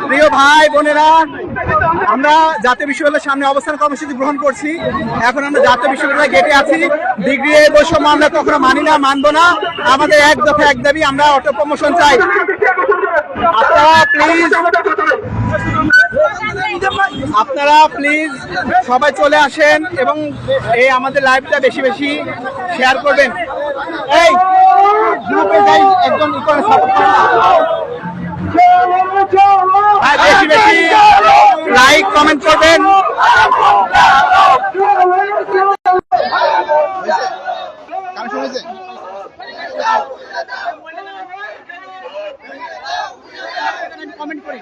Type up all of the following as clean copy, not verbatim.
প্রিয় ভাই বোনেরা, আমরা জাতীয় বিশ্ববিদ্যালয়ের সামনে অবস্থান কর্মসূচি গ্রহণ করছি। এখন আমরা জাতীয় বিশ্ববিদ্যালয় গেটে আছি। ডিগ্রি বৈষম্য আমরা কখনো মানি না, মানবো না। আমাদের এক দফা এক দাবি, আমরা অটো প্রমোশন চাই। আপনারা প্লিজ সবাই চলে আসেন এবং এই আমাদের লাইভটা বেশি বেশি শেয়ার করবেন। এই গ্রুপে যাই একজন বেশি বেশি লাইক কমেন্ট করবেন। কমেন্ট করি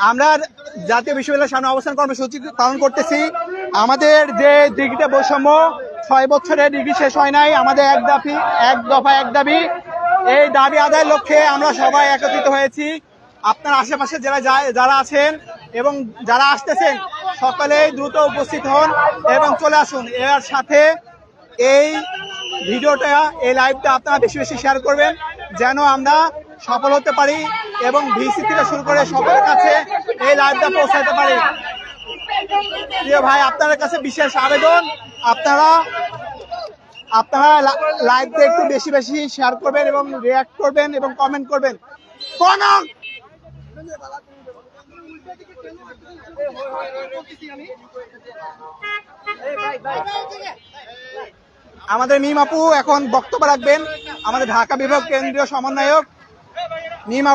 আমরা জাতীয় বিশ্ববিদ্যালয়ের সামনে অবস্থান কর্মসূচি পালন করতেছি। আমাদের যে ডিগ্রিতে বৈষম্য 6 বছরের ডিগ্রি শেষ হয় নাই, আমাদের এক দফা এক দাবি। এই দাবি আদায়ের লক্ষ্যে আমরা সবাই একত্রিত হয়েছি। আপনার আশেপাশে যারা আছেন এবং যারা আসতেছেন সকলেই দ্রুত উপস্থিত হন এবং চলে আসুন। এর সাথে এই ভিডিওটা, এই লাইভটা আপনারা বেশি বেশি শেয়ার করবেন যেন আমরা সফল হতে পারি এবং ভিসি থেকে শুরু করে সকলের কাছে এই লাইভটা পৌঁছাতে পারি। প্রিয় ভাই, আপনাদের কাছে বিশেষ আবেদন, আপনারা লাইভটা একটু বেশি বেশি শেয়ার করবেন এবং রিঅ্যাক্ট করবেন এবং কমেন্ট করবেন। আমাদের মিম আপু এখন বক্তব্য রাখবেন, আমাদের ঢাকা বিভাগ কেন্দ্রীয় সমন্বয়ক মিম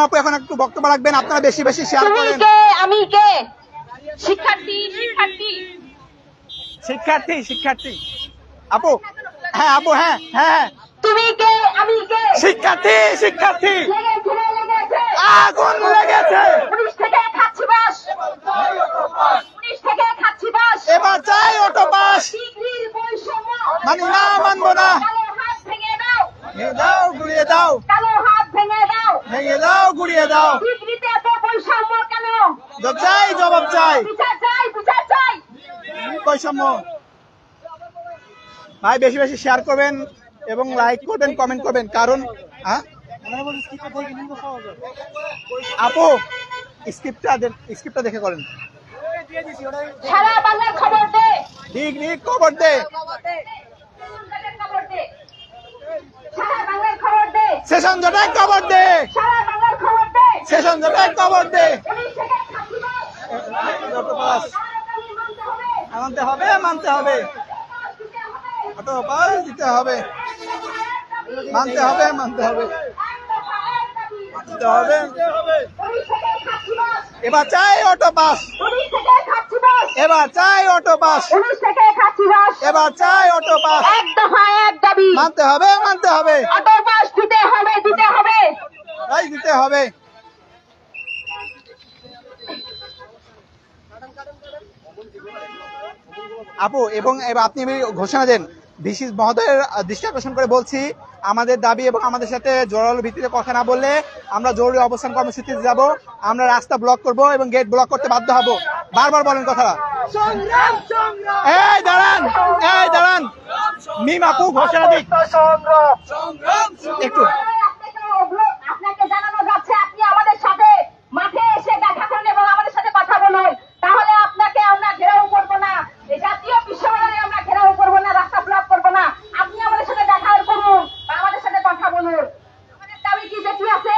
আপু এখন একটু বক্তব্য রাখবেন। আপনারা বেশি বেশি শেয়ার করেন। আমি কে? শিক্ষার্থী আপু, হ্যাঁ আপু, হ্যাঁ হ্যাঁ। তুমি কে? আমি কে? শিক্ষার্থী। আগুন লেগেছে। 19 থেকে খাচ্ছি বাস। এবার চাই অটো পাস। ডিগ্রির বৈষম্য মানি না, মানবো না। কালো হাত ভেঙে দাও। গুড়িয়ে দাও। কালো হাত ভেঙে দাও। গুড়িয়ে দাও। ডিগ্রিতে এত বৈষম্য কেন? জবাব চাই। বিচার চাই। বৈষম্য। ভাই বেশি বেশি শেয়ার করবেন এবং লাইক করবেন, কমেন্ট করবেন। কারণ আপু স্ক্রিপ্টটা দেখে করেন। সারা বাংলার খবর দে। ডিগ্রি খবর দে। সারা বাংলার খবর দে। সেশন জটায় খবর দে। সারা বাংলার খবর দে। সেশন জটায় খবর দে। 19 থেকে খাচ্ছি বাস। মানতে হবে। অটো পাস দিতে হবে। মানতে হবে। এবার চাই অটো পাস। এবার চাই অটো পাস। এক দফা এক দাবি। মানতে হবে। অটো পাস দিতে হবে। দিতে হবে। আপু, এবং আপনি ঘোষণা দেন। ভিসি মহোদয়ের দৃষ্টি আকর্ষণ করে বলছি, আমাদের দাবি এবং আমাদের সাথে জোরালো ভিত্তিতে কথা না বললে আমরা জরুরি অবস্থান কর্মসূচিতে যাব। আমরা রাস্তা ব্লক করব এবং গেট ব্লক করতে বাধ্য হব। বারবার বলেন কথা। এই দাঁড়ান। মিম আপু ঘোষণা দিক একটু। আপনাকে জানানো যাচ্ছে আপনি আমাদের সাথে মাঠে এসে দেখা করুন এবং আমাদের সাথে কথা বলুন। তাহলে আপনাকে আমরা ঘেরাও করবো না। জাতীয় বিশ্ববিদ্যালয়ে আমরা ঘেরাও করবো না, রাস্তা ব্লক করবো না। আপনি আমাদের সাথে দেখা করুন, আমাদের সাথে কথা বলুন। আমাদের দাবি কি যেটি আছে,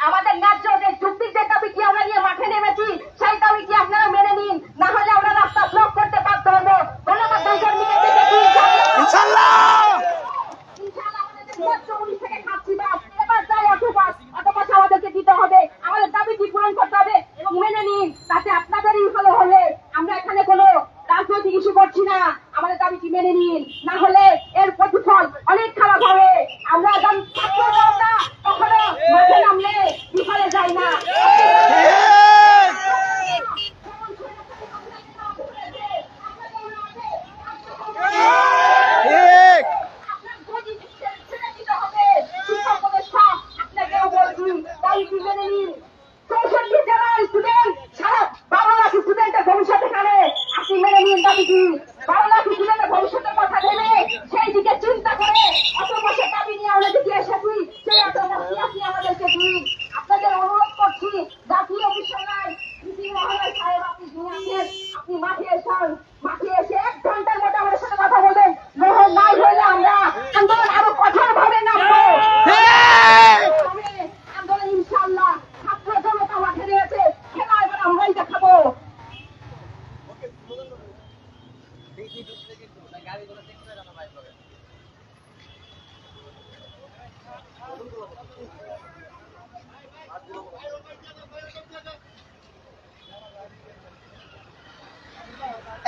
আমাদের ন্যায্য যে যুক্তির যে দাবি কি আমরা নিয়ে মাঠে নেমেছি, সেই দাবি কি আপনারা মেনে নিন, না হলে আমরা রাস্তা ব্লক করতে বাধ্য হবো। ধন্যবাদ। ইনশাআল্লাহ। আমাদেরকে দিতে হবে, আমাদের দাবি পূরণ করতে হবে এবং মেনে নিন। তাতে আপনাদেরই ভালো হবে। আমরা এখানে কোনো রাজনৈতিক ইস্যু করছি না। আমাদের দাবিটি মেনে নিন, না হলে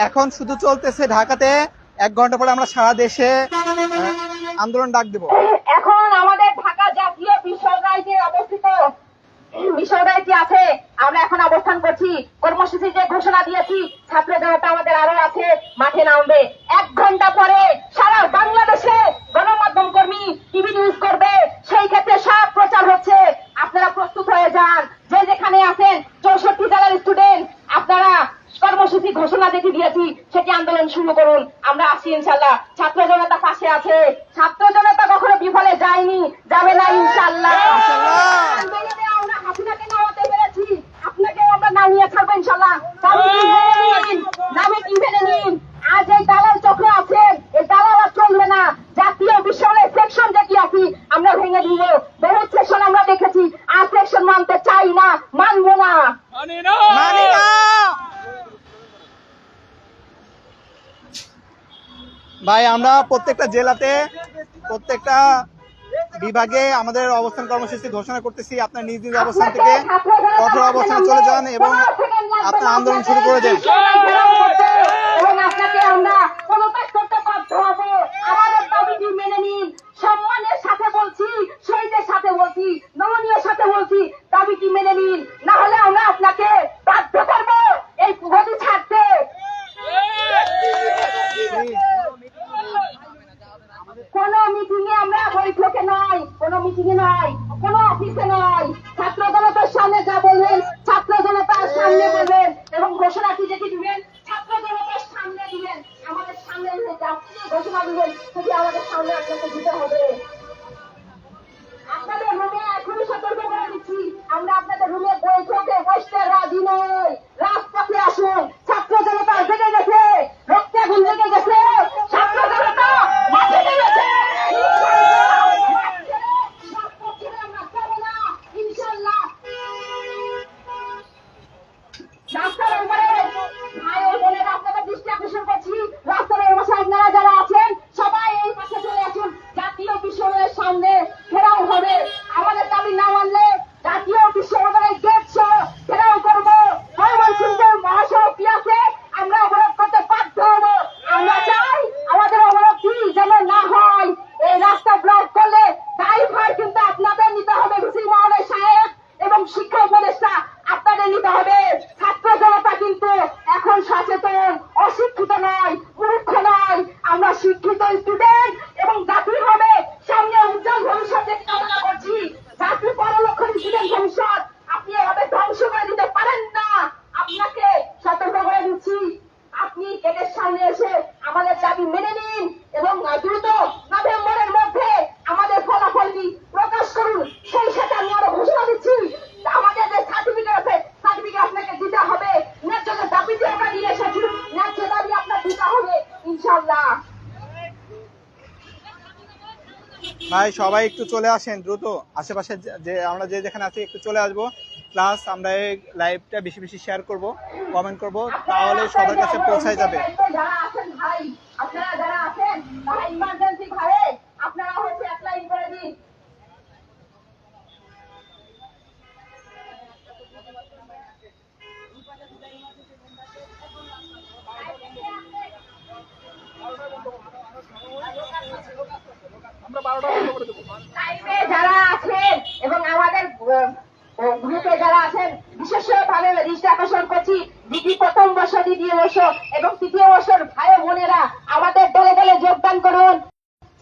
এখন শুধু চলতেছে ঢাকাতে, 1 ঘন্টা পরে আমরা সারা দেশে আন্দোলন ডাক দেব। এখন আমাদের ঢাকা জাতীয় বিশ্ববিদ্যালয়ে অবস্থিত বিশ্ববিদ্যালয়টি আছে, আমরা এখন অবস্থান করছি। কর্মসূচি যে ঘোষণা দিয়েছি, ছাত্র জনতা আমাদের আরো আছে, মাঠে নামবে। 1 ঘন্টা পরে সারা বাংলাদেশে গণমাধ্যম কর্মী টিভি নিউজ করবে, সেই ক্ষেত্রে সব প্রচার হচ্ছে। আপনারা প্রস্তুত হয়ে যান, যে যেখানে আছেন, 64 জেলার স্টুডেন্ট, আপনারা কর্মসূচি ঘোষণা যেটি দিয়েছি সেটি আন্দোলন শুরু করুন। আমরা আসি ইনশাল্লাহ, ছাত্র জনতা পাশে আছে, ছাত্র জনতা কখনো বিফলে যায়নি, যাবে না ইনশাল্লাহ। আন্দোলনে আমরা হাসিনাকে নামাতে পেরেছি, আপনাকেও আমরা নামিয়ে ছাড়বো ইনশাল্লাহ। নামে কি মেনে নিন। আজ এই দালাল চক্র আছে, এই দালাল আর চলবে না। জাতীয় বিশ্ববিদ্যালয়ের সেকশন যেটি আছে আমরা ভেঙে দিব। বহু সেকশন আমরা দেখেছি, আর সেকশন মানতে চাই না, মানবো না, মানি না। ভাই আমরা প্রত্যেকটা জেলাতে, প্রত্যেকটা বিভাগে আমাদের অবস্থান কর্মসূচি ঘোষণা করতেছি। আপনার নিজ নিজ অবস্থান থেকে কঠোর অবস্থানে চলে যান এবং আপনার আন্দোলন শুরু করে দেন। এবং আপনাকে আমরা পদত্যাগ করতে বাধ্য হব। আমাদের দাবিটি মেনে নিন। সম্মানের সাথে বলছি, শহীদের সাথে বলছি, নমনীয় সাথে বলছি, দাবিটি মেনে নিন, না হলে আমরা আপনাকে বাধ্য করব এই গদি ছাড়তে। কোন মিটিং এ আমরা বৈঠকে নয়, কোন মিটিং এ নয়, কোন অফিসে নয়, ছাত্র জনতার সামনে যা বলবেন ছাত্র জনতার সামনে বলবেন এবং ঘোষণাটি যেটি দিবেন ছাত্র জনতার সামনে দিবেন। আমাদের সামনে ঘোষণা দিবেন সেটি আমাদের সামনে আপনাকে দিতে হবে। আপনাদের রুমে এখনই সতর্ক করে দিচ্ছি, আমরা আপনাদের রুমে বৈঠকে বসতে রাজি নই। রাজপথে আসুন, ছাত্র জনতা জেগে গেছে, রক্তে আগুন লেগে গেছে, ছাত্র জনতা মাঠে নেমেছে। রাস্তার উপরে ভাই ও বোনেরা আপনাদের দৃষ্টি আকর্ষণ করছি, রাস্তার এই পাশে আপনারা যারা আছেন সবাই এই পাশে চলে আসুন। জাতীয় বিশ্ববিদ্যালয়ের সামনে ঘেরাও হবে। আমাদের দাবি না মানলে জাতীয় বিশ্ববিদ্যালয়ের গেট সহ ঘেরাও করবো। ময়মনসিংহের মহাসড়ক কি আছে আমরা অবরোধ করতে বাধ্য হব। আমরা চাই আমাদের অবরোধটি যেন না হয়। এই রাস্তা ব্লক করলে দায়ভার কিন্তু আপনাদের নিতে হবে, ভিসি মহোদয় সাহেব এবং শিক্ষা উপদেষ্টা আপনাদের নিতে হবে। ছাত্র জনতা কিন্তু এখন সচেতন, অশিক্ষিত নয়, মূর্খ নয়, আমরা শিক্ষিত স্টুডেন্ট এবং জাতি হবে সামনে উজ্জ্বল ভবিষ্যৎ দেখতে কামনা করছি। জাতি পরলক্ষণী স্টুডেন্ট ভবিষ্যৎ আপনি এভাবে ধ্বংস করে দিতে পারেন না। আপনাকে সতর্ক করে দিচ্ছি, আপনি গেটের সামনে এসে আমাদের দাবি মেনে নিন এবং দ্রুত নভেম্বরের মধ্যে আমাদের ফলাফলটি প্রকাশ করুন। সেই সাথে আমি আরো ঘোষণা দিচ্ছি, আমাদের যে সার্টিফিকেট আছে সার্টিফিকেট আপনাকে দিতে হবে। ন্যায্য যে দাবিটি আমরা নিয়ে এসেছি, ন্যায্য দাবি আপনার দিতে হবে ইনশাল্লাহ। ভাই সবাই একটু চলে আসেন দ্রুত, আশেপাশে যে আমরা যে যেখানে আছি একটু চলে আসবো। প্লাস আমরা এই লাইভটা বেশি বেশি শেয়ার করব, কমেন্ট করব, তাহলে সবার কাছে পৌঁছায় যাবে। যারা আছেন ভাই, আপনারা যারা আছেন তারা ইমার্জেন্সি ভাবে আপনারা হচ্ছে অ্যাপ্লাই করে দিন। লাইভে যারা আছেন এবং আমাদের গ্রুপে যারা আছেন বিশেষভাবে দৃষ্টি আকর্ষণ করছি, দ্বিতীয় প্রথম বর্ষ, দ্বিতীয় বর্ষ এবং তৃতীয় বর্ষের ভাই বোনেরা আমাদের দলে দলে যোগদান করুন।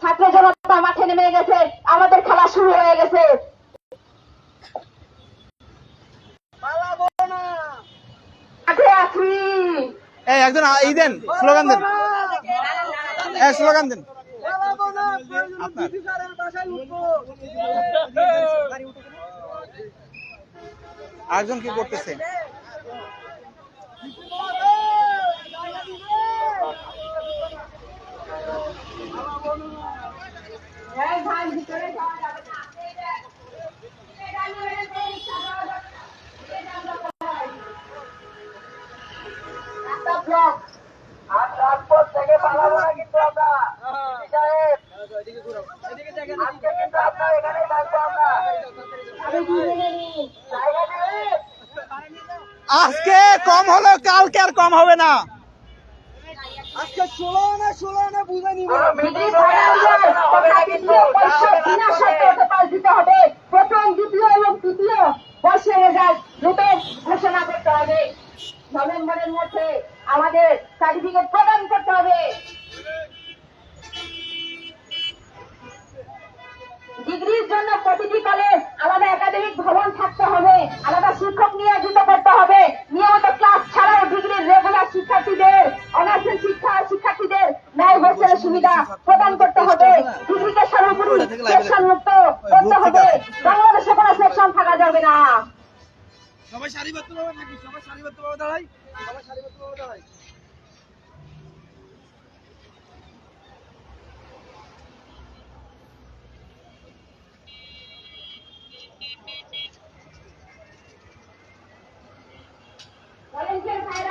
ছাত্র জনতা মাঠে নেমে গেছে, আমাদের খেলা শুরু হয়ে গেছে। মাঠে আছি। এই একজন এই দেন, স্লোগান দেন, স্লোগান দেন আপনার। আরেকজন কি করতেছে? ভাই ভিতরে যাওয়া যাবে না। রাস্তা ব্লক। আর রাজপথ থেকে পালাবো না কিন্তু আমরা। আজকে কিন্তু আপনার এখানে থাকবো আমরা। আজকে কম হলো, কালকে আর কম হবে না। ডিগ্রি ফাইনাল তথা তৃতীয় বর্ষ বিনা শর্তে হতে পাস দিতে হবে। প্রথম, দ্বিতীয় এবং তৃতীয় বর্ষের রেজাল্ট দ্রুত ঘোষণা করতে হবে। নভেম্বরের মধ্যে আমাদের সার্টিফিকেট প্রদান করতে হবে। ডিগ্রির জন্য প্রতিটি কলেজ আলাদা একাডেমিক ভবন থাকতে হবে, আলাদা শিক্ষক নিয়োজিত করতে হবে। নিয়মিত ক্লাস ছাড়াও ডিগ্রির রেগুলার শিক্ষার্থীদের, অনার্সের শিক্ষার্থীদের ন্যায় হোস্টেলের সুবিধা প্রদান করতে হবে। ডিগ্রিকে সর্বোপরি সেকশন মুক্ত করতে হবে। বাংলাদেশে কোনো সেকশন থাকা যাবে না। সবাই সারিবদ্ধভাবে থাকি, সবাই সারিবদ্ধভাবে দাঁড়াই, সবাই সারিবদ্ধভাবে দাঁড়াই। ভলেন্টিয়ার ভাইরা